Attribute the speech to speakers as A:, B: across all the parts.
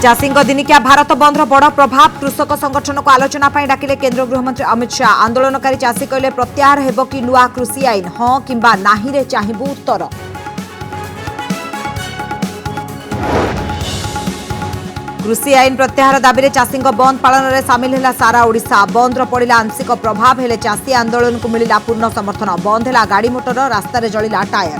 A: चाषी दिनिकिया भारत बंद बड़ प्रभाव कृषक संगठन को आलोचना डाकिले केंद्र गृहमंत्री अमित शाह। आंदोलनकारी चाषी कहले प्रत्याहार हेब कि नुआ कृषि आईन हाँ किंबा नाही रे चाहिबू उत्तर। कृषि आईन प्रत्याहार दाबी में चाषी बंद पालन में सामिल है सारा ओडिशा। बंद पड़ा आंशिक प्रभाव हेले चाषी आंदोलन को मिला पूर्ण समर्थन। बंद है गाड़ी मोटर रास्तार जलिला टायर।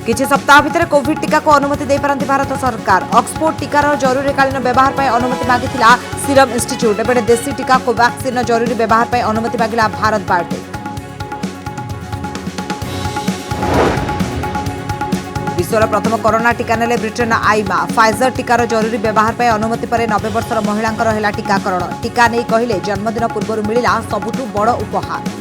A: किछि सप्ताह भितर कोविड टीका को अनुमति दे पारंती भारत सरकार। ऑक्सफोर्ड टीकार जरूरीकालीन व्यवहार पर अनुमति मागिथिला सीरम इंस्टीट्यूट। एबे देशी टीका कोवैक्सीन जरूरी व्यवहार पर अनुमति मागिला भारत बायोटेक। विश्वर प्रथम कोरोना टीका नेले ब्रिटेन आईमा। फाइजर टीकार जरूरी व्यवहार पर अनुमति पर 90 वर्षर महिलांकर हेला टीकाकरण। टीका नहीं कहिले जन्मदिन पूर्व मिला सबुठु बड़ उपहार।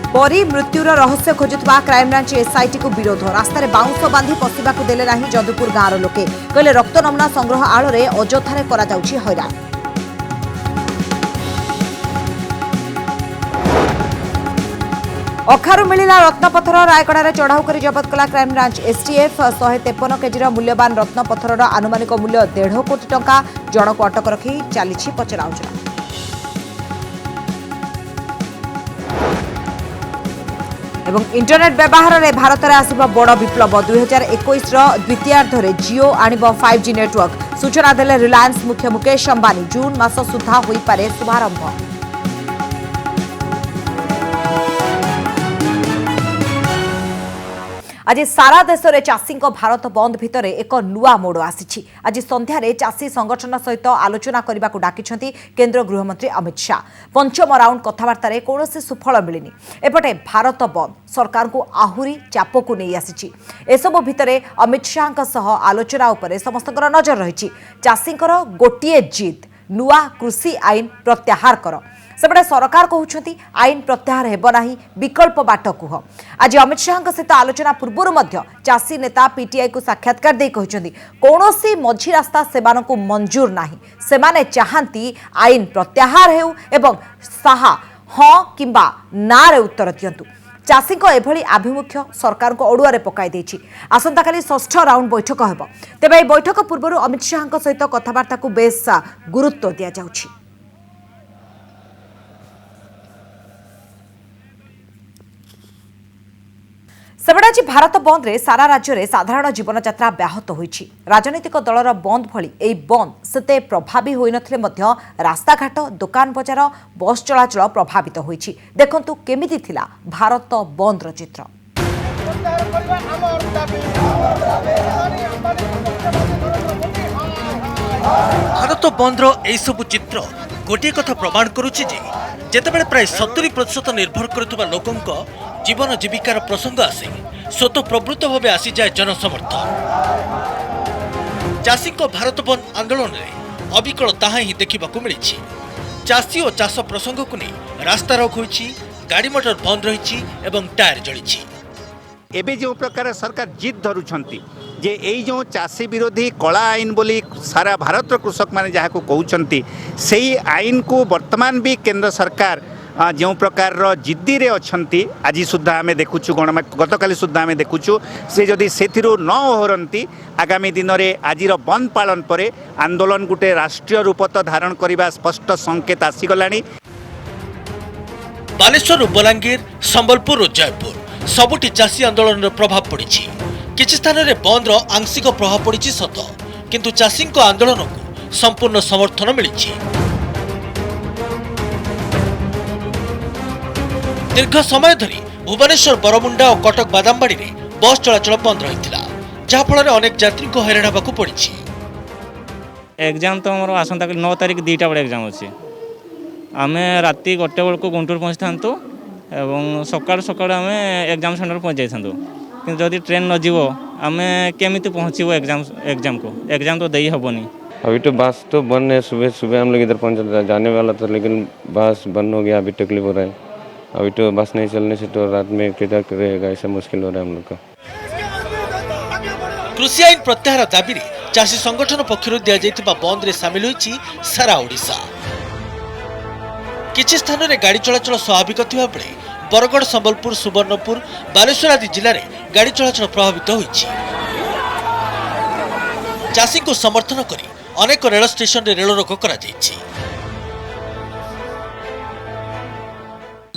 A: परी मृत्युर रहस्य खोजुवा क्राइमब्रांच एसआईटी को विरोध। रास्तार बाउंश बांधी पशिबा देले नाही जदुपुर गाँवर लोके। कहले रक्त नमूना संग्रह आड़े अଯଥାରେ କରାଯାଉଛି ହଇରାଣ। अखारू मिला रत्नपथर रायगड़ा चढ़ाऊ कर जबत कला क्राइमब्रांच। एसटीएफ 153 केजी मूल्यवान रत्नपथर आनुमानिक मूल्य 1.5 कोटी टंका। जनक अटक रखी चली पचराउचरा। एवं इंटरनेट व्यवहार में भारत में आसिबा बड़ विप्लव। 2021 द्वितीयार्ध में जियो आणिब 5G नेटवर्क। सूचना देले रिलायंस मुख्य मुकेश अंबानी। जून मास सुधा होई पारे शुभारंभ। आज सारा देश में चाषी भारत बंद भितर एक नुआ मोड़ आसी। आज संध्यारे चाषी संगठन सहित आलोचना करने को डाकिछंती केंद्र गृहमंत्री अमित शाह। पंचम राउंड कथबार्ता कौन सुफल मिलनी। एपटे भारत बंद सरकार को आहुरी चाप को नहीं आसी। एसबू भितर अमित शाह आलोचना उपर समस्त नजर रही। चाषी गोटे जिद नुआ कृषि आईन प्रत्याहार कर। सेपटे सरकार कहउछंती आईन प्रत्याहार हेब नाही विकल्प बाट कुह। आज अमित शाह सहित आलोचना पूर्व मध्य चाषी नेता पीटीआई को साक्षात्कार दे कहउछंती कौनसी मझी रास्ता सेमानकु मंजूर नाही। सेमाने चाहंती आईन प्रत्याहार हेउ एवं साहा हाँ किंबा ना रे उत्तर दियंतु। चाषी एभली आभिमुख्य सरकार को अड़ुआरे पकाई देछि। आसंता काली षष्ठ राउंड बैठक हेब। तेबे बैठक पूर्व अमित शाह सहित कथबार्ता को बेस गुरुत्व दिया जाउछि। सेबडे आज भारत बंद रे सारा राज्य में साधारण जीवन यात्रा व्याहत होईछि। राजनीतिक दलर बंद भली एई बंद सेते प्रभावी होई नथिले मध्य रास्ताघाट दुकान बजार बस चलाचल प्रभावित होईछि। देखंतु केमिति थिला भारत बंद रो चित्र।
B: भारत बंद रो एई सब चित्र गोटे कथा प्रमाण करुछि जे जेतेबेले प्राय 70% निर्भर करुवा लोकंक जीवन जीविकार प्रसंग आसे स्वतःप्रवृत्त भाव आसी जाए जनसमर्थन। चाषी भारत बंद आंदोलन में अविकल ताहा ही देखा मिली। चाषी और चाष प्रसंग को नहीं रास्ता रोक होईछि, गाड़ी मोटर बंद रही एवं टायर जली।
C: एबे जो प्रकार सरकार जिद धरुछंती जे एई जो चाषी विरोधी कला आईन बोली सारा भारत कृषक माने जहाँ को कहउछंती सेही आईन को वर्तमान भी केंद्र सरकार जो प्रकार जिद्दी रे अछंती। आज सुधा आम देखुचु गतकाली सुधा आम देखुचु से जदि सेथिरु न ओहरंती आगामी दिन में आज बंद पालन पर आंदोलन गुटे राष्ट्रीय रूप तो धारण करने स्पष्ट संकेत आसीगलानी।
B: बालेश्वर बलांगीर संबलपुर और जयपुर सबुठी चाषी आंदोलन प्रभाव पड़ी। किछि स्थान में बंद आंशिक प्रभाव पड़ी सत, किंतु चाषी आंदोलन को संपूर्ण समर्थन मिली। दीर्घ समय धरी भुवनेश्वर बरमुंडा और कटक बादामबाड़ी में बस चलाचल बंद रही, जहाँफल अनेक यात्री को हैरान होगा पड़ी।
D: एग्जाम तो मोर आसंता 9 तारिख 2टा बड़े एग्जाम अच्छे। आम राति 1 बेल को गुंटूर पहुँची था एवं सकाल सकाल आम एग्जाम सेंटर पहुँच जाइए। कि जदि ट्रेन न जीवो आम केमिति पहुँचो एग्जाम को एग्जाम तो दे हेनी।
E: अभी तो बस तो बंद है। सुबह सुबह हम लोग इधर पहुँच जाने वाला था, लेकिन बस बंद हो गया। अभी तकलीफ हो रहा है। अभी तो बस नहीं चलने से तो रात में किधर रहेगा, ऐसा मुश्किल हो रहा है हम लोग का।
B: कृषि आईन प्रत्याहार दाबी रे चाषी संगठन पक्षर दिया जाइतिबा बंद रे शामिल होईछि सारा ओडिशा। किछि स्थान में गाड़ी चलाचल स्वाभाविक थिबा बेले बरगड़, संबलपुर, सुवर्णपुर, बालेश्वर आदि जिले में गाड़ी चलाचल प्रभावित होइछि। चाषी को समर्थन करी अनेक रेल स्टेशन रे रेल रोक करा जाइछि।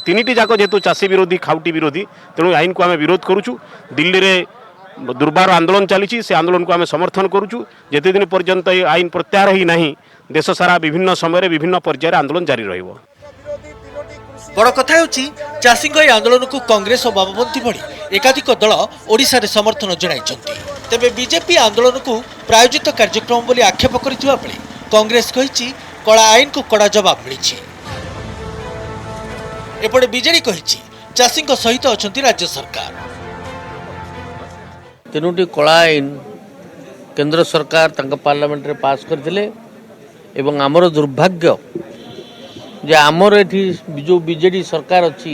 F: तीनिटी जाक जेहेतु चाषी विरोधी, खाउटी विरोधी, तेणु आईन को आम विरोध करुचु। दिल्ली रे दुर्बार आंदोलन चली, से आंदोलन को आम समर्थन करुचु। जेते दिन पर्यंत ये आईन प्रत्याहार ही नहीं, देश सारा विभिन्न समय विभिन्न पर्यायर आंदोलन जारी रहिबो।
B: बड़ कथा होछि चाषी आंदोलन को कांग्रेस और वामपंथी भली एकाधिक दल ओडिशा रे समर्थन जणाइछन्ति। तेबे बीजेपी आंदोलन को प्रायोजित कार्यक्रम बोली आक्षेप करिथिबा बेले कांग्रेस कहिछि कला आईन को कड़ा जवाब मिलिछि। एपटे बीजेडी कहिछि चाषी सहित अछन्ति राज्य सरकार।
G: तीनोटी कला आईन केंद्र सरकार तंग पार्लियामेंट रे पास करथिले एवं आमर दुर्भाग्य जे आमर एठी जो बीजेडी सरकार अछि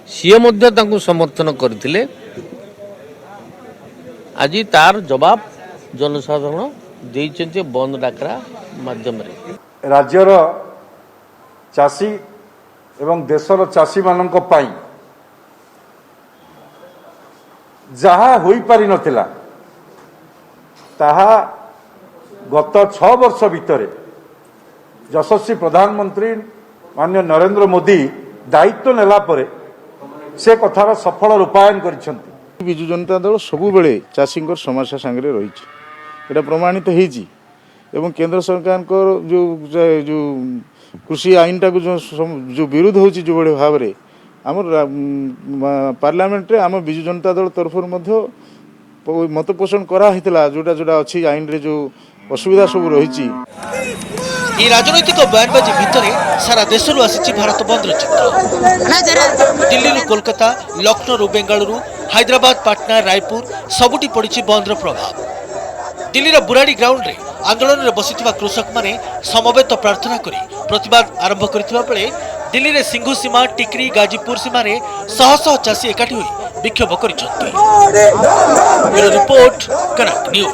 G: सीए मध्य तांको समर्थन करथिले। आज तार जवाब जनसाधारण देइछन्ते बंद डाकरा माध्यम रे।
H: राज्यर चाषी एवं देशर चाषी मानक पाई जहा होई पारि नथिला ताहा गत 6 वर्ष भितरे यशस्वी प्रधानमंत्री माननीय नरेंद्र मोदी दायित्व नेला परे से कथार सफल रूपायन करिसेंती।
I: विजु जनता दल सबुबले चाषी समस्या सांगे रही है प्रमाणित होती एवं केंद्र सरकार जो जो कृषि आईन टाक जो विरोध होची जो बड़े भाव में आम पार्लियामेंट रे आम विजु जनता दल तरफ मत पोषण करा जोटा जोटा अच्छी आईन रे जो असुविधा सब रही।
B: ये राजनैतिक बयानबाजी भितर सारा देशरू आसी भारत बंद चित्र। दिल्ली कोलकाता, लखनऊ, बेंगालुरु, हैदराबाद, पाटना, रायपुर सबुटी पड़ी बंदर प्रभाव। दिल्ली बुराड़ी ग्राउंड रे आंदोलन रे बसिथिबा कृषक माने समवेत प्रार्थना करी प्रतिवाद आरंभ करथिबा बेले दिल्ली रे सिंघु सीमा, टिकरी, गाजीपुर सीमा रे शह शह चाषी एकाठी होई विक्षोभ करिसथि। ब्यूरो रिपोर्ट, कनक न्यूज।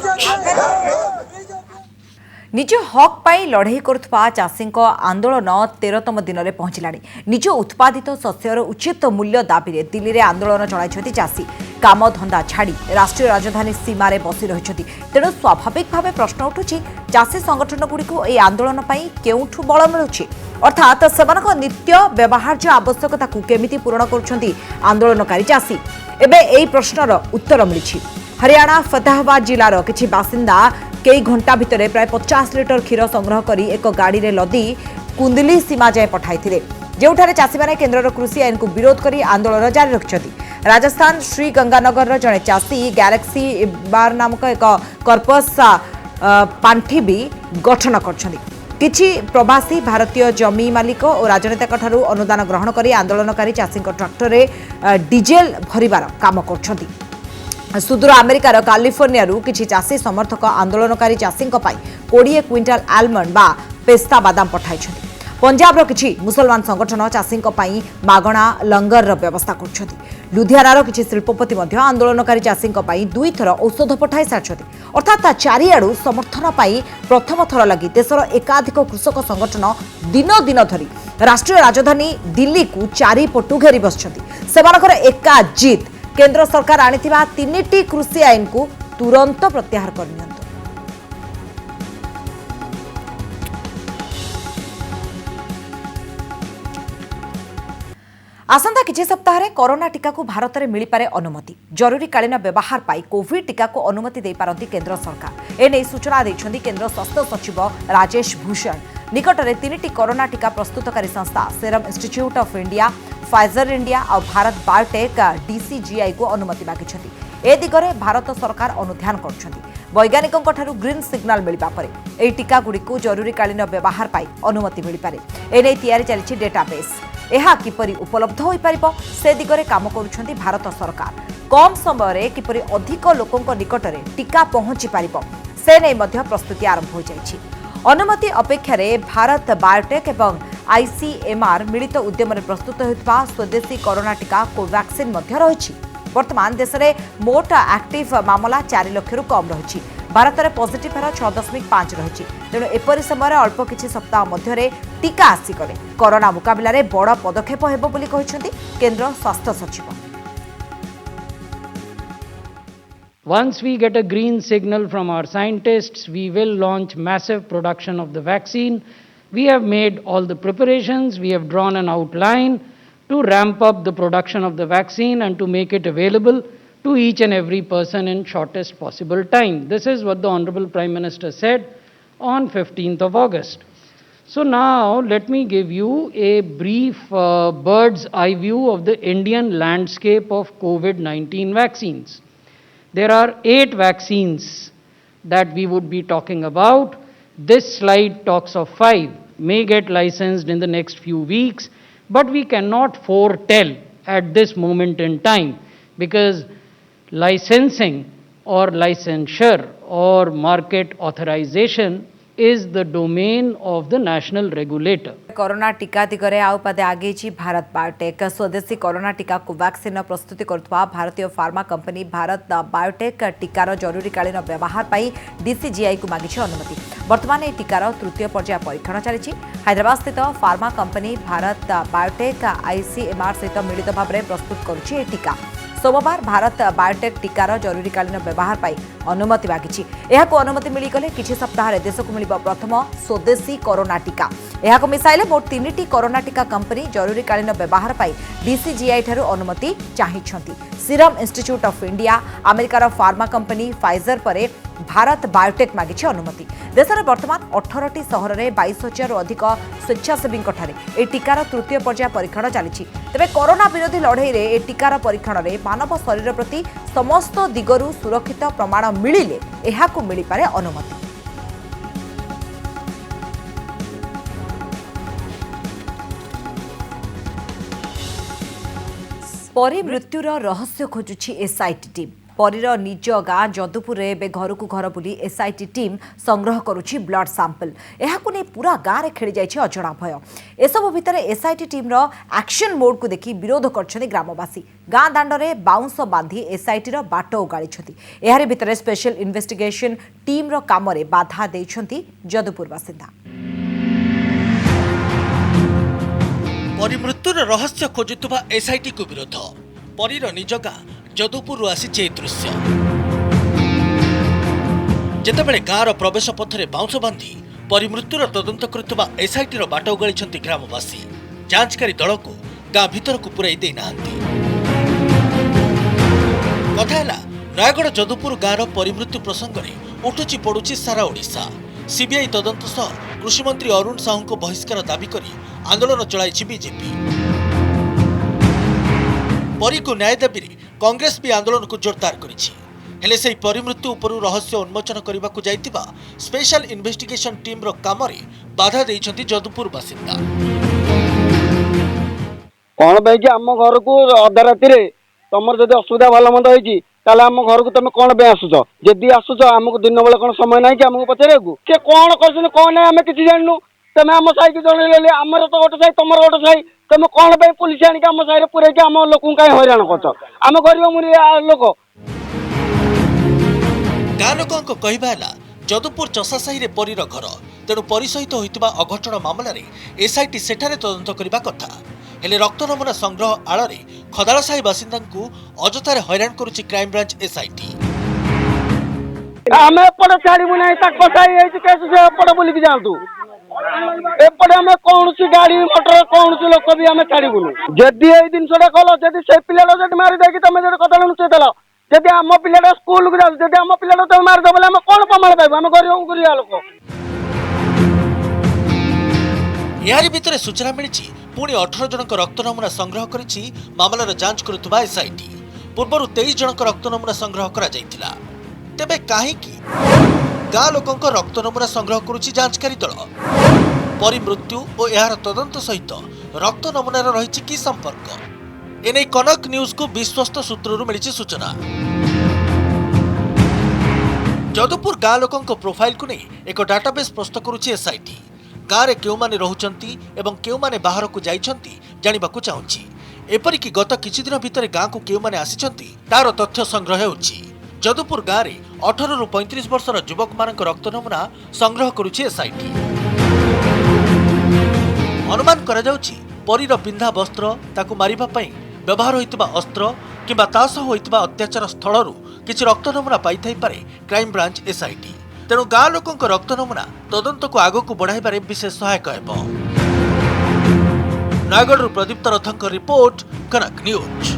A: निज हक पाई लड़ाई करुवा चाषी आंदोलन 13तम दिन में पहुंचलानी। निज उत्पादित शस्यर उचित मूल्य दाबी में दिल्ली में आंदोलन चलाई चाषी काम धंदा छाड़ी राष्ट्रीय राजधानी सीमा रे बसी रही। तेणु स्वाभाविक भाव प्रश्न उठुछि चाषी संगठन गुड़िक यह आंदोलन केउठु बल मिलुछि, अर्थात सेमानक नित्य व्यवहार्य आवश्यकता केमिति पूरण करुछन्ति आंदोलनकारी चाषी। एबे एही प्रश्नर उत्तर मिलिछि। हरियाणा फतेहाबाद जिलार किछि बासिंदा कई घंटा भितर प्राय 50 लिटर क्षीर संग्रह करी एक गाड़ी रे लदी कुंदली सीमा जाए पठाइथिले, जेउठारे चाषी माने केंद्रर कृषि आईन को विरोध करी आंदोलन जारी रखिछथि। राजस्थान श्री गंगानगर जड़े चाषी गैलेक्सी बार नामक एक कर्पस पांठी भी गठन करछथि। किछि प्रवासी भारतीय जमी मालिक और राजनेता ठारू अनुदान ग्रहण करी आंदोलनकारी चाषी ट्रैक्टर रे डीजेल भरिबार काम करछथि। सुदूर अमेरिकार कालिफोर्निया किछि चाषी समर्थक आंदोलनकारी चाषी 20 क्विंटाल आलमंड बा पेस्ता बादाम पठाइछथि। पंजाब किछि मुसलमान संगठन चाषी मागणा लंगर व्यवस्था करछथि। लुधियानार किछि शिल्पपति मध्य आंदोलनकारी चाषी 2 थर औषध पठाई सारछथि। अर्थात चारिआडू समर्थन पाई प्रथम थर लगी देशर एकाधिक कृषक संगठन दिन दिन धरी राष्ट्रीय राजधानी दिल्ली को चारिपटु घेरी बसछथि। सेमानकर एका जीत केंद्र सरकार आनिथिबा 3टी कृषि आईन को तुरंत प्रत्याहार करनियंतु। आसंता किछि सप्ताह रे कोरोना टीका को भारत में मिल पारे अनुमति। जरूरीकालीन व्यवहार पाई कोविड टीका को अनुमति दे पारंती केंद्र सरकार। एने सूचना दैछन्ती केंद्र स्वास्थ्य सचिव राजेश भूषण। निकटरे 3टी कोरोना टीका प्रस्तुतकारी संस्था serum institute of India, Pfizer India और भारत बायोटेक डीसीजीआई को अनुमति मागिछन्ती। ए दिगरे भारत सरकार अनुध्यान करछन्ती। वैज्ञानिकों ठारू ग्रीन सिग्नल मिलबा परे एही टीका गुडी को जरूरीकालीन व्यवहार पाई अनुमति मिल पारे। एने तैयारी चलिछि डेटाबेस। एहा किपरि उपलब्ध होई परिबो से दिगरे काम करूछन्ती भारत सरकार। कम समय रे किपरि अधिक लोकंक निकटरे टीका पहुंची परिबो से नै मध्य प्रस्तुति आरंभ हो जाइछि। अनुमति अपेक्षा रे भारत बायोटेक एवं आईसीएमआर मिलित उद्यम रे प्रस्तुत होइतबा स्वदेशी कोरोना टीका कोवैक्सिन मध्य रहिछि। वर्तमान देश में मोट एक्टिव मामला 4 लाख रु कम रही। भारत में पॉजिटिव हार 6.5 रही। तेणु एपरी समय अल्प किछि सप्ताह मध्य टीका आसीगले कोरोना मुकाबला रे बड़ पदक्षेप हेबो बोली कहिसेंती केंद्र स्वास्थ्य सचिव।
J: Once we get a green signal from our scientists, we will launch massive production of the vaccine. We have made all the preparations, we have drawn an outline to ramp up the production of the vaccine and to make it available to each and every person in shortest possible time. This is what the Honorable Prime Minister said on 15th of August. So now let me give you a brief bird's eye view of the Indian landscape of COVID-19 vaccines. There are 8 vaccines that we would be talking about. This slide talks of 5, may get licensed in the next few weeks, but we cannot foretell at this moment in time because licensing or licensure or market authorization is the domain of the national regulator.
A: Corona टीका दिगरे आउ पदे आगे Bharat biotech स्वदेशी corona टीका Covaxin प्रस्तुति करुवा भारतीय pharma company Bharat biotech टीकार जरूरीकालीन व्यवहार पर डीसीजीआई को मागी अनुमति। वर्तमान यह टीकार तृतीय पर्याय परीक्षण चली। हैदराबाद स्थित pharma company Bharat biotech ICMR सहित मिलित भाव में प्रस्तुत करुछि टीका। सोमवार भारत बायोटेक टीकार जरूरीकालीन व्यवहार पर अनुमति मागी। अनुमति मिलगले किछि सप्ताह देश को मिल प्रथम स्वदेशी कोरोना टीका। यह मिसाइले मोट 3टी कोरोना टीका कंपनी जरूरीकालीन व्यवहार पर डीसीजीआई ठारू अनुमति चाहिए। सीरम इंस्टीट्यूट ऑफ इंडिया, अमेरिकार फार्मा कंपनी फाइजर पर भारत बायोटेक मागी अनुमति। देश में वर्तमान 18टी सहर में 22,000 अधिक स्वेच्छासेवी टीकार तृतीय पर्याय परीक्षण चली। तेरे कोरोना विरोधी लड़ई में ए टीकार परीक्षण में मानव शरीर प्रति समस्त दिगरू सुरक्षित प्रमाण मिलिले एहाकु मिली पारे अनुमति। परी मृत्युर रहस्य खोजुछि एसआईटी टीम। परीर निज गाँ जदुपुर एवं घर को घर बुली एसआईटी टीम संग्रह करुछि ब्लड सैंपल। एहाकु नै पूरा गाँव में खेली जाइछि अजଣା भय। एसबु भितर एसआईटी टीम रो एक्शन मोड को देखि विरोध करछथि ग्रामवासी। गाँ दांडरे बाउंस बांधी एसआईटी रो बाट उगाड़िछथि। एहारे भितर स्पेशल इन्वेस्टिगेशन टीम रो कामरे बाधा देइछथि जदुपुर बासिंदा।
B: परी मृत्युर रहस्य खोजुवा एसआईटी को विरोध। परीर निज गाँ जदुपुर आसी दृश्य जेतेबेले गाँर प्रवेश पथरे बाउंस बांधी परी मृत्युर तदंत करुवा एसआईटी बाट उगाड़ी ग्रामवासी। जांचकारी दल को गाँ भीतर को पुराई दे नाहांती। कथा नयगढ़ जदुपुर गाँर परिमृत्यु प्रसंग में उठुची पड़ुची सारा ओडिशा। सीबीआई तदंत सह कृषिमंत्री अरुण साहू को बहिष्कार दाबी करी आंदोलन चलाई बीजेपी। परी को न्याय दाबी कांग्रेस भी आंदोलन को जोरदार करिछि। हेले सेही परिमृत्यु उपरु रहस्य उन्मोचन करने को जाइतिबा स्पेशल इन्वेस्टिगेशन टीम रो कामरे बाधा देइछन्ति जदुपुर बासिंदा।
K: कौन पे कि आम घर को अधा राति तुम जब असुविधा भल मंद होती आम घर को तुम कौन पे आसुच जदि आसुच आमको दिन बेले कौन समय ना कि आमको पचारे किए कौन कर कौन ना आम कि जानू तुम आम साई की जन आमर तो गोटे साई तुम गोटे साई तुम कौन पे पुलिस आनिक आम साई पूरे आम लोक कहीं हैरान कर आम गरीब मुनिया लोक।
B: गाँ लोकों कहवा जदुपुर चषासाही रे परीर घर तेणु परी सहित होइतिबा अघटन मामलें एसआईटी सेठारे तदंत करबा कथा। हेले रक्त नमूना संग्रह आड़ में खदाड़साही बासिंदा अजथारे हैरान करुछि क्राइम ब्रांच एसआईटी।
K: आम एपटे छाड़ू ना एपटे बुलिक जातु एपटे आम कौन गाड़ी मोटर कौन लोक भी आम छाड़ून जदि ये जिनसा कल जदि से पिला मारी देखिए तुम जो कथा लुचेदेल जदि आम पिला स्कूल को जाऊँ जदि आम पिला तुम मारिद बोले आम कौन प्रमाण पाइबू आम गरीब गुरिया लोक।
B: यारी भितर सूचना मिली पुणी 18 जनक रक्त नमूना संग्रह करिछि मामलार जांच करुवा एसआईटी। पूर्व 23 जनक रक्त नमूना संग्रह करा जाइथिला। तेबे काहेकि गाँ लोकंक रक्त नमूना संग्रह करुछि जांचकारी दल। परी मृत्यु और यार तदंत सहित रक्त नमूनार रहिछि कि संपर्क एने कनक न्यूज को विश्वस्त सूत्ररु मिली सूचना। जदुपुर गाँ लोकंक प्रोफाइल को नहीं एक डाटाबेस प्रस्तुत करुछि एसआईटी। गाँव में क्यों माने रहुचंती एवं क्यों माने बाहर को जाइछंती जानिबाकु चाहुछि। एपरिकी गत किछि दिन भितर गाँ को क्यों माने आसिछंती तार तथ्य संग्रह होछि। ଯଦୁପୁର ଗାଁରେ 18 ରୁ 35 ବର୍ଷର ଯୁବକମାନଙ୍କ ରକ୍ତ ନମୁନା ସଂଗ୍ରହ କରୁଛି ଏସ୍ଆଇଟି। ଅନୁମାନ କରାଯାଉଛି ପରୀର ପିନ୍ଧା ବସ୍ତ୍ର, ତାକୁ ମାରିବା ପାଇଁ ବ୍ୟବହାର ହୋଇଥିବା ଅସ୍ତ୍ର କିମ୍ବା ତା ସହ ହୋଇଥିବା ଅତ୍ୟାଚାର ସ୍ଥଳରୁ କିଛି ରକ୍ତ ନମୁନା ପାଇଥାଇପାରେ କ୍ରାଇମବ୍ରାଞ୍ଚ ଏସ୍ଆଇଟି। ତେଣୁ ଗାଁ ଲୋକଙ୍କ ରକ୍ତ ନମୁନା ତଦନ୍ତକୁ ଆଗକୁ ବଢ଼ାଇବାରେ ବିଶେଷ ସହାୟକ ହେବ। ନୟାଗଡ଼ରୁ ପ୍ରଦୀପ୍ତ ରଥଙ୍କ ରିପୋର୍ଟ, କନକ ନ୍ୟୁଜ୍।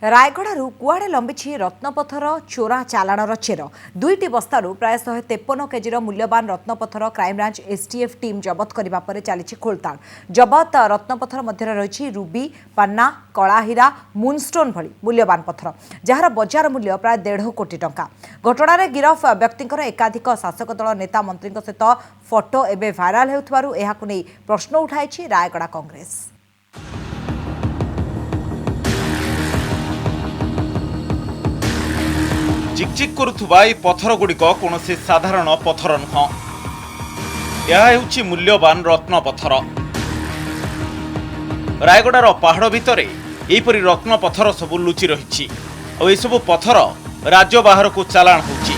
A: ରାୟଗଡ଼ାରୁ କୁଆଡ଼େ ଲମ୍ବିଛି ରତ୍ନପଥର ଚୋରା ଚାଲାଣର ଚେର। 2ଟି ବସ୍ତାରୁ ପ୍ରାୟ 153 କେଜିର ମୂଲ୍ୟବାନ ରତ୍ନପଥର କ୍ରାଇମବ୍ରାଞ୍ଚ ଏସ୍ଟିଏଫ୍ ଟିମ୍ ଜବତ କରିବା ପରେ ଚାଲିଛି ଖୋଳତାଡ଼। ଜବତ ରତ୍ନପଥର ମଧ୍ୟରେ ରହିଛି ରୁବି, ପାନ୍ନା, କଳାହୀରା, ମୁନଷ୍ଟୋନ୍ ଭଳି ମୂଲ୍ୟବାନ ପଥର, ଯାହାର ବଜାର ମୂଲ୍ୟ ପ୍ରାୟ 1.5 କୋଟି ଟଙ୍କା। ଘଟଣାରେ ଗିରଫ ବ୍ୟକ୍ତିଙ୍କର ଏକାଧିକ ଶାସକ ଦଳ ନେତା ମନ୍ତ୍ରୀଙ୍କ ସହିତ ଫଟୋ ଏବେ ଭାଇରାଲ ହେଉଥିବାରୁ ଏହାକୁ ନେଇ ପ୍ରଶ୍ନ ଉଠାଇଛି ରାୟଗଡ଼ା କଂଗ୍ରେସ।
L: ଚିକଚିକ୍ କରୁଥିବା ଏହି ପଥରଗୁଡ଼ିକ କୌଣସି ସାଧାରଣ ପଥର ନୁହଁ। ଏହା ହେଉଛି ମୂଲ୍ୟବାନ ରତ୍ନ ପଥର। ରାୟଗଡ଼ାର ପାହାଡ଼ ଭିତରେ ଏହିପରି ରତ୍ନ ପଥର ସବୁ ଲୁଚି ରହିଛି ଆଉ ଏସବୁ ପଥର ରାଜ୍ୟ ବାହାରକୁ ଚାଲାଣ ହେଉଛି।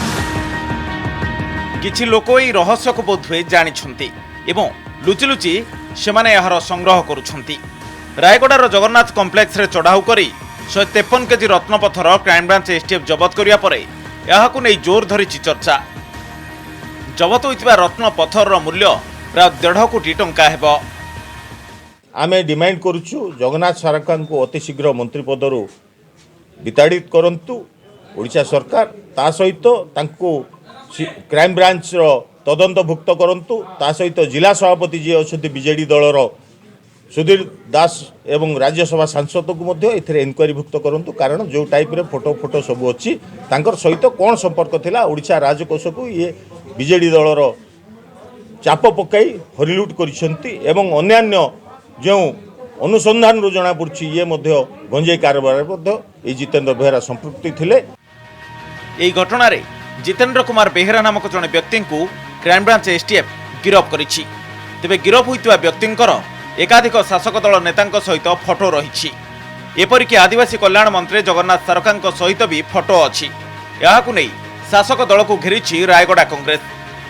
L: କିଛି ଲୋକ ଏହି ରହସ୍ୟକୁ ବୋଧହୁଏ ଜାଣିଛନ୍ତି ଏବଂ ଲୁଚି ଲୁଚି ସେମାନେ ଏହାର ସଂଗ୍ରହ କରୁଛନ୍ତି। ରାୟଗଡ଼ାର ଜଗନ୍ନାଥ କମ୍ପ୍ଲେକ୍ସରେ ଚଢ଼ାଉ କରି 153 କେଜି ରତ୍ନପଥର କ୍ରାଇମବ୍ରାଞ୍ଚ ଏସ୍ଟିଏଫ୍ ଜବତ କରିବା ପରେ ଏହାକୁ ନେଇ ଜୋର ଧରିଛି ଚର୍ଚ୍ଚା। ଜବତ ହୋଇଥିବା ରତ୍ନପଥରର ମୂଲ୍ୟ ପ୍ରାୟ 1.5 କୋଟି ଟଙ୍କା ହେବ।
M: ଆମେ ଡିମାଣ୍ଡ କରୁଛୁ ଜଗନ୍ନାଥ ସରକାରଙ୍କୁ ଅତି ଶୀଘ୍ର ମନ୍ତ୍ରୀ ପଦରୁ ବିତାଡ଼ିତ କରନ୍ତୁ ଓଡ଼ିଶା ସରକାର। ତା ସହିତ ତାଙ୍କୁ କ୍ରାଇମବ୍ରାଞ୍ଚର ତଦନ୍ତଭୁକ୍ତ କରନ୍ତୁ। ତା ସହିତ ଜିଲ୍ଲା ସଭାପତି ଯିଏ ଅଛନ୍ତି ବିଜେଡି ଦଳର ସୁଧୀର ଦାସ ଏବଂ ରାଜ୍ୟସଭା ସାଂସଦକୁ ମଧ୍ୟ ଏଥିରେ ଏନକ୍ୱାରୀଭୁକ୍ତ କରନ୍ତୁ। କାରଣ ଯେଉଁ ଟାଇପ୍ରେ ଫଟୋ ସବୁ ଅଛି ତାଙ୍କର ସହିତ କ'ଣ ସମ୍ପର୍କ ଥିଲା, ଓଡ଼ିଶା ରାଜକୋଷକୁ ଇଏ ବିଜେଡି ଦଳର ଚାପ ପକାଇ ହରିଲୁଟ୍ କରିଛନ୍ତି ଏବଂ ଅନ୍ୟାନ୍ୟ ଯେଉଁ ଅନୁସନ୍ଧାନରୁ ଜଣାପଡ଼ୁଛି ଇଏ ମଧ୍ୟ ଗଞ୍ଜେଇ କାରବାରରେ ମଧ୍ୟ ଏହି ଜିତେନ୍ଦ୍ର ବେହେରା ସମ୍ପୃକ୍ତି ଥିଲେ।
L: ଏହି ଘଟଣାରେ ଜିତେନ୍ଦ୍ର କୁମାର ବେହେରା ନାମକ ଜଣେ ବ୍ୟକ୍ତିଙ୍କୁ କ୍ରାଇମବ୍ରାଞ୍ଚ ଏସ୍ଟିଏଫ୍ ଗିରଫ କରିଛି। ତେବେ ଗିରଫ ହୋଇଥିବା ବ୍ୟକ୍ତିଙ୍କର ଏକାଧିକ ଶାସକ ଦଳ ନେତାଙ୍କ ସହିତ ଫଟୋ ରହିଛି। ଏପରିକି ଆଦିବାସୀ କଲ୍ୟାଣ ମନ୍ତ୍ରୀ ଜଗନ୍ନାଥ ସାରକାଙ୍କ ସହିତ ବି ଫଟୋ ଅଛି। ଏହାକୁ ନେଇ ଶାସକ ଦଳକୁ ଘେରିଛି ରାୟଗଡ଼ା କଂଗ୍ରେସ।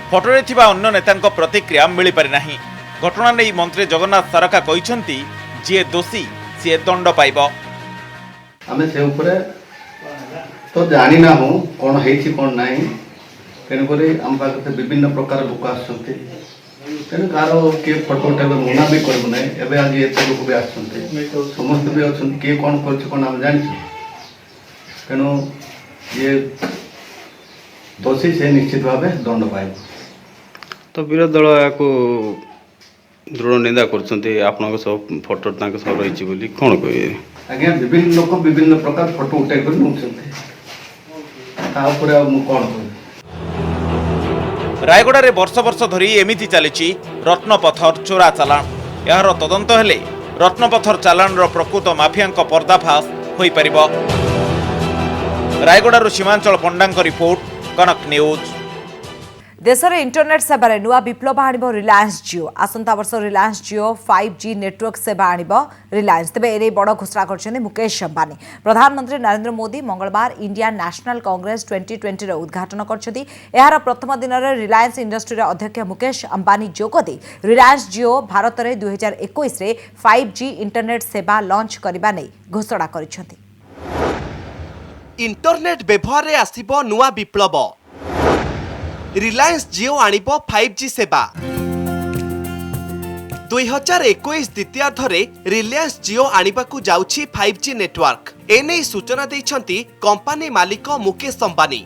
L: ଫଟୋରେ ଥିବା ଅନ୍ୟ ନେତାଙ୍କ ପ୍ରତିକ୍ରିୟା ମିଳିପାରି ନାହିଁ। ଘଟଣା ନେଇ ମନ୍ତ୍ରୀ ଜଗନ୍ନାଥ ସାରକା କହିଛନ୍ତି, ଯିଏ ଦୋଷୀ ସିଏ ଦଣ୍ଡ ପାଇବ।
N: ଆମେ ସେ ଉପରେ ତ ଜାଣିନାହୁଁ କ'ଣ ହେଇଛି କ'ଣ ନାହିଁ। ତେଣୁକରି ଆମ ପାଖରେ ବିଭିନ୍ନ ପ୍ରକାର ଲୋକ ଆସୁଛନ୍ତି। ତେଣୁ କାହାର କିଏ ଫଟୋ ଉଠାଇବା ମନା ବି କରିବୁ ନାହିଁ। ଏବେ ଆଜି ଏତେ ଲୋକ ବି ଆସୁଛନ୍ତି, ସମସ୍ତେ ବି ଅଛନ୍ତି। କିଏ କ'ଣ କରୁଛି କ'ଣ ଆମେ ଜାଣିଛୁ। ତେଣୁ ଯିଏ ଦୋଷୀ ସେ ନିଶ୍ଚିତ ଭାବେ ଦଣ୍ଡ ପାଇବ।
O: ତ ବିରୋଧୀ ଦଳ ଏହାକୁ ଦୃଢ଼ ନିନ୍ଦା କରୁଛନ୍ତି। ଆପଣଙ୍କ ସହ ଫଟୋ ତାଙ୍କ ସହ ରହିଛି ବୋଲି କ'ଣ କହିବେ?
N: ଆଜ୍ଞା, ବିଭିନ୍ନ ଲୋକ ବିଭିନ୍ନ ପ୍ରକାର ଫଟୋ ଉଠାଇ କରି ନେଉଛନ୍ତି। ତା ଉପରେ ଆଉ ମୁଁ କ'ଣ କହିବି।
L: ରାୟଗଡ଼ାରେ ବର୍ଷ ବର୍ଷ ଧରି ଏମିତି ଚାଲିଛି ରତ୍ନପଥର ଚୋରା ଚାଲାଣ। ଏହାର ତଦନ୍ତ ହେଲେ ରତ୍ନପଥର ଚାଲାଣର ପ୍ରକୃତ ମାଫିଆଙ୍କ ପର୍ଦ୍ଦାଫାଶ ହୋଇପାରିବ। ରାୟଗଡ଼ାରୁ ସୀମାଞ୍ଚଳ ପଣ୍ଡାଙ୍କ ରିପୋର୍ଟ, କନକ ନ୍ୟୁଜ୍।
A: ଦେଶରେ ଇଣ୍ଟରନେଟ୍ ସେବାରେ ନୂଆ ବିପ୍ଳବ ଆଣିବ ରିଲାଏନ୍ସ ଜିଓ। ଆସନ୍ତା ବର୍ଷ ରିଲାଏନ୍ସ ଜିଓ 5G ନେଟୱାର୍କ ସେବା ଆଣିବ ରିଲାଏନ୍ସ। ତେବେ ଏନେଇ ବଡ଼ ଘୋଷଣା କରିଛନ୍ତି ମୁକେଶ ଅମ୍ବାନୀ। ପ୍ରଧାନମନ୍ତ୍ରୀ ନରେନ୍ଦ୍ର ମୋଦି ମଙ୍ଗଳବାର ଇଣ୍ଡିଆନ୍ ନ୍ୟାସନାଲ୍ କଂଗ୍ରେସ 2020ର ଉଦ୍ଘାଟନ କରିଛନ୍ତି। ଏହାର ପ୍ରଥମ ଦିନରେ ରିଲାଏନ୍ସ ଇଣ୍ଡଷ୍ଟ୍ରିର ଅଧ୍ୟକ୍ଷ ମୁକେଶ ଅମ୍ବାନୀ ଯୋଗଦେଇ ରିଲାଏନ୍ସ ଜିଓ ଭାରତରେ 2021ରେ 5G ଇଣ୍ଟରନେଟ୍ ସେବା ଲଞ୍ଚ କରିବା ନେଇ ଘୋଷଣା କରିଛନ୍ତି।
P: ଇଣ୍ଟରନେଟ୍ ବ୍ୟବହାରରେ ଆସିବ ନୂଆ ବିପ୍ଳବ। ରିଲାଏନ୍ସ ଜିଓ ଆଣିବ 5G ସେବା। 2021 ଦ୍ୱିତୀୟାର୍ଦ୍ଧରେ ରିଲାଏନ୍ସ ଜିଓ ଆଣିବାକୁ ଯାଉଛି 5G ନେଟୱାର୍କ। ଏନେଇ ସୂଚନା ଦେଇଛନ୍ତି କମ୍ପାନୀ ମାଲିକ ମୁକେଶ ଅମ୍ବାନୀ।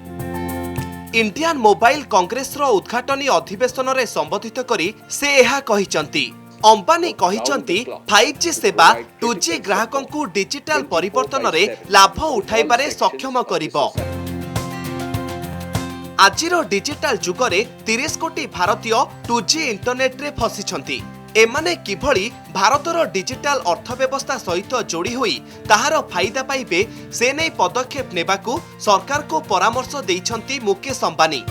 P: ଇଣ୍ଡିଆନ୍ ମୋବାଇଲ କଂଗ୍ରେସର ଉଦ୍ଘାଟନୀ ଅଧିବେଶନରେ ସମ୍ବୋଧିତ କରି ସେ ଏହା କହିଛନ୍ତି। ଅମ୍ବାନୀ କହିଛନ୍ତି 5G ସେବା 2G ଗ୍ରାହକଙ୍କୁ ଡିଜିଟାଲ ପରିବର୍ତ୍ତନରେ ଲାଭ ଉଠାଇବାରେ ସକ୍ଷମ କରିବ। ଆଜିର ଡିଜିଟାଲ ଯୁଗରେ 30 କୋଟି ଭାରତୀୟ 2G ଇଣ୍ଟରନେଟ୍ରେ ଫସିଛନ୍ତି। ଏମାନେ କିଭଳି ଭାରତର ଡିଜିଟାଲ ଅର୍ଥବ୍ୟବସ୍ଥା ସହିତ ଯୋଡ଼ି ହୋଇ ତାହାର ଫାଇଦା ପାଇବେ ସେ ନେଇ ପଦକ୍ଷେପ ନେବାକୁ ସରକାରଙ୍କୁ ପରାମର୍ଶ ଦେଇଛନ୍ତି ମୁକେଶ ଅମ୍ବାନୀ।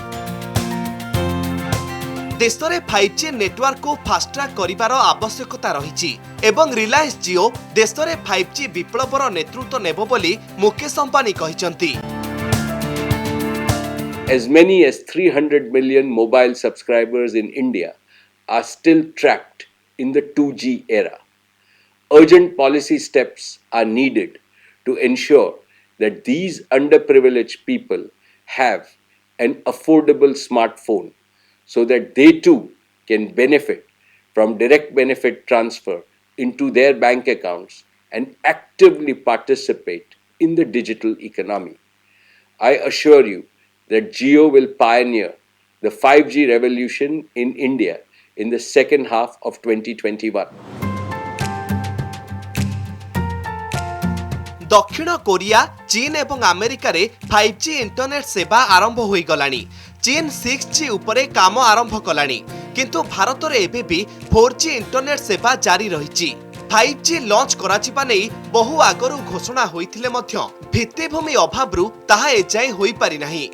P: ଦେଶରେ 5G ନେଟୱାର୍କକୁ ଫାଷ୍ଟ୍ରାକ୍ କରିବାର ଆବଶ୍ୟକତା ରହିଛି ଏବଂ ରିଲାଏନ୍ସ ଜିଓ ଦେଶରେ 5G ବିପ୍ଳବର ନେତୃତ୍ୱ ନେବ ବୋଲି ମୁକେଶ ଅମ୍ବାନୀ କହିଛନ୍ତି।
Q: as many as 300 million mobile subscribers in India are still trapped in the 2G era. Urgent policy steps are needed to ensure that these underprivileged people have an affordable smartphone so that they too can benefit from direct benefit transfer into their bank accounts and actively participate in the digital economy. I assure you that Jio will pioneer the 5G revolution in India in the second half of 2021.
P: दक्षिण Korea, चीन एवं America रे 5G internet सेवा आरंभ होई गलानी। चीन 6G उपरे काम आरंभ कलानी, किंतु भारत रे एबे भी 4G इंटरनेट सेवा जारी रहिछि। 5G लॉन्च कराजिबा नै बहु आगरु घोषणा होइथिले मध्य भित्तिभूमि अभावरु ताहा एजाय होई पारि नाही।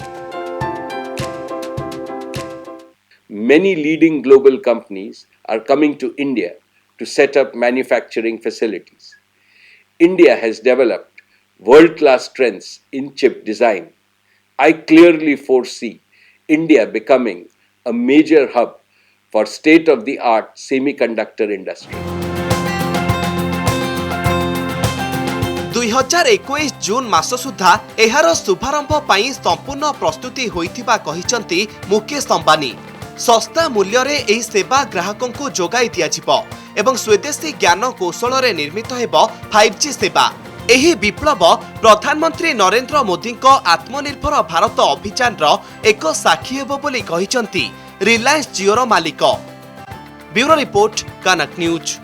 Q: Many leading global companies are coming to India to set up manufacturing facilities. India has developed world-class strengths in chip design. I clearly foresee India becoming a major hub for state-of-the-art semiconductor industry.
P: 2021 जून मास सुधा एहार शुभारंभ पाई संपूर्ण प्रस्तुति होइथिबा कहिसंती मुकेश अंबानी। सस्ता मूल्य रे एही सेवा ग्राहकों को जोगाई दिया जिवो एवं स्वदेशी ज्ञान कौशल रे निर्मित हेबो 5G सेवा। एही विप्लव प्रधानमंत्री नरेंद्र मोदी को आत्मनिर्भर भारत अभियान रो एक साक्षी हेबो बोली कहिसंती रिलायंस जिओ रो मालिक। ब्यूरो रिपोर्ट, कनक न्यूज।